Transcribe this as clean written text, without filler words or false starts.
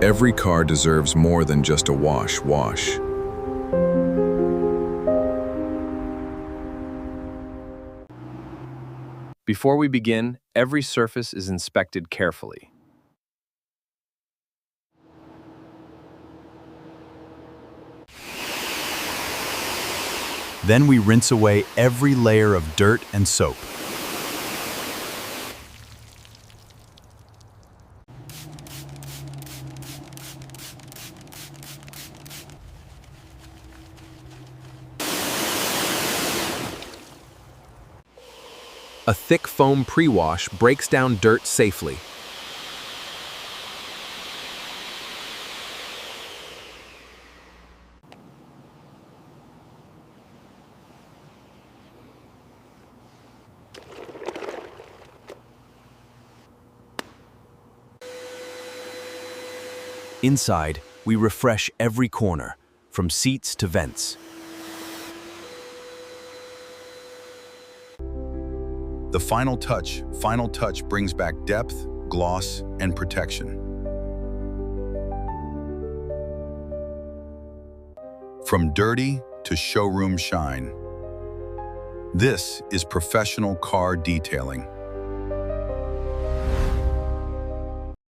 Every car deserves more than just a wash. Before we begin, every surface is inspected carefully. Then we rinse away every layer of dirt and soap. A thick foam pre-wash breaks down dirt safely. Inside, we refresh every corner, from seats to vents. The final touch brings back depth, gloss, and protection. From dirty to showroom shine. This is professional car detailing.